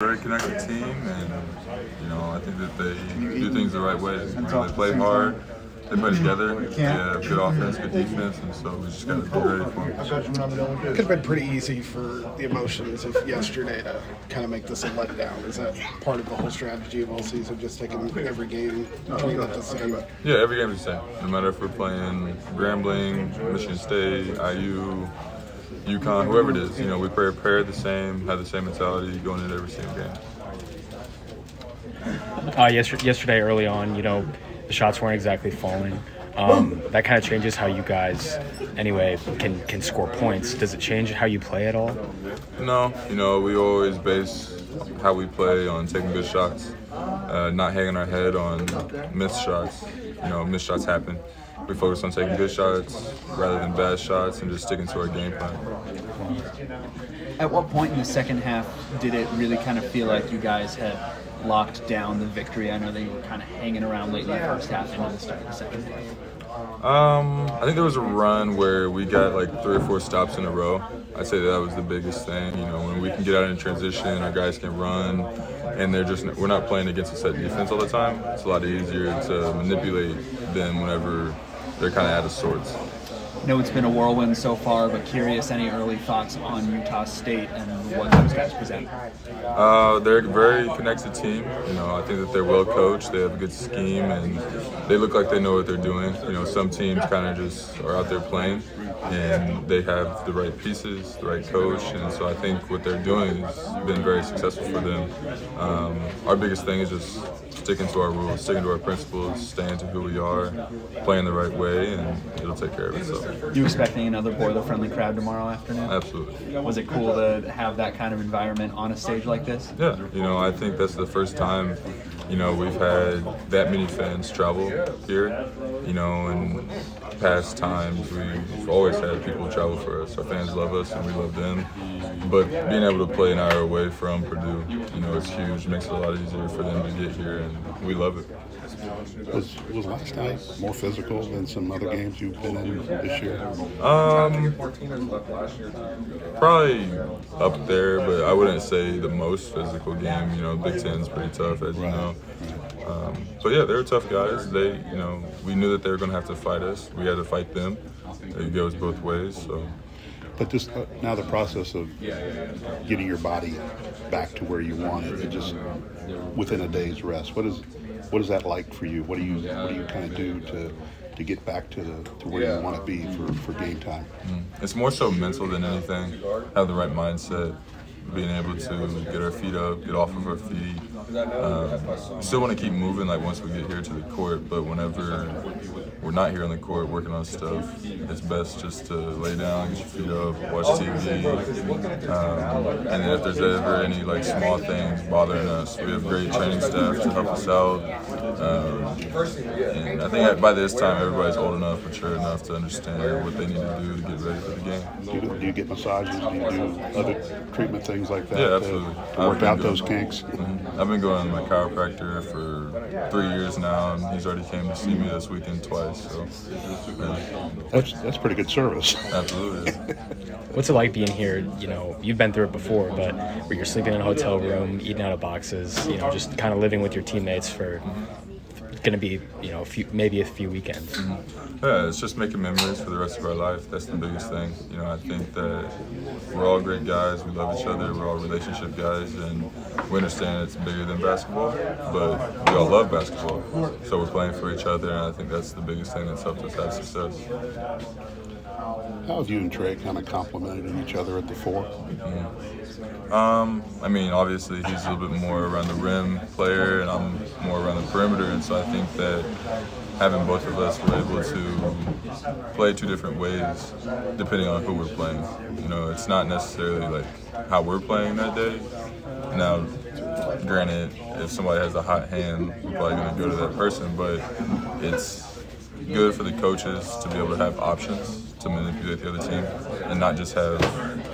Very connected team, and I think that they do things the right way. They play hard, they play together, they have good offense, good defense, and so we just got to be ready for them. It could have been pretty easy for the emotions of yesterday to kind of make this a letdown. Is that part of the whole strategy of all season, just taking every game, treating it the same? Yeah, every game is the same. No matter if we're playing Grambling, Michigan State, IU, UConn, whoever it is, we prepare the same, have the same mentality going into every single game. Yesterday early on, the shots weren't exactly falling. That kind of changes how you guys, anyway, can score points. Does it change how you play at all? No, we always base how we play on taking good shots, not hanging our head on missed shots. Missed shots happen. We focus on taking good shots rather than bad shots and just sticking to our game plan. At what point in the second half did it really kind of feel like you guys had locked down the victory? I know they were kind of hanging around late in the first half into the start of the second half. I think there was a run where we got like 3 or 4 stops in a row. I'd say that was the biggest thing. When we can get out in transition, our guys can run, and we're not playing against a set defense all the time. It's a lot easier to manipulate them whenever they're kind of out of sorts. I know it's been a whirlwind so far, but curious, any early thoughts on Utah State and what those guys present? They're a very connected team. I think that they're well coached. They have a good scheme, and they look like they know what they're doing. Some teams kind of just are out there playing, and they have the right pieces, the right coach, and so I think what they're doing has been very successful for them. Our biggest thing is just sticking to our rules, sticking to our principles, staying to who we are, playing the right way, and it'll take care of itself. You expecting another boiler-friendly crowd tomorrow afternoon? Absolutely. Was it cool to have that kind of environment on a stage like this? Yeah, I think that's the first time, we've had that many fans travel here. In past times, we've always had people travel for us. Our fans love us and we love them. But being able to play an hour away from Purdue, it's huge. It makes it a lot easier for them to get here, and we love it. Was last night more physical than some other games you've been in this year? Probably up there, but I wouldn't say the most physical game. Big Ten's pretty tough, as you know. But yeah, they're tough guys. We knew that they were going to have to fight us. We had to fight them. It goes both ways. So. But just now the process of getting your body back to where you want it, just within a day's rest, what is that like for you? What do you kind of do to get back to where you want to be for game time? It's more so mental than anything. Have the right mindset, being able to get our feet up, get off of our feet. We still want to keep moving like once we get here to the court, but whenever we're not here on the court working on stuff, it's best just to lay down, get your feet up, watch TV, and then if there's ever any like small things bothering us, we have great training staff to help us out. And I think by this time everybody's old enough, mature enough to understand what they need to do to get ready for the game. Do you get massages? Do you do other treatment things like that? Yeah, absolutely. To work out those kinks? I've been going to my chiropractor for 3 years now, and he's already came to see me this weekend twice. So, that's pretty good service. Absolutely. What's it like being here? You've been through it before, but where you're sleeping in a hotel room, eating out of boxes, just kind of living with your teammates for going to be, maybe a few weekends. Yeah, it's just making memories for the rest of our life. That's the biggest thing. I think that we're all great guys. We love each other. We're all relationship guys, and we understand it's bigger than basketball, but we all love basketball. So we're playing for each other, and I think that's the biggest thing that's helped us have success. How have you and Trey kind of complimented each other at the 4? Obviously he's a little bit more around the rim player, and I'm more around the perimeter, and so I think that having both of us, we're able to play 2 different ways depending on who we're playing. It's not necessarily like how we're playing that day. Now, granted, if somebody has a hot hand, we're probably going to go to that person, but it's good for the coaches to be able to have options to manipulate the other team and not just have,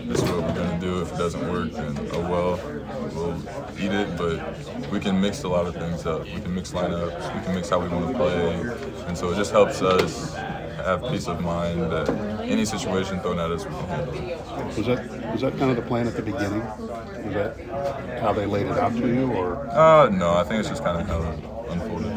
this is what we're going to do. If it doesn't work, then oh well, we'll eat it. But we can mix a lot of things up. We can mix lineups. We can mix how we want to play. And so it just helps us have peace of mind that any situation thrown at us, we can handle it. Was that kind of the plan at the beginning? Is that how they laid it out to you, or? No, I think it's just kind of how it unfolded.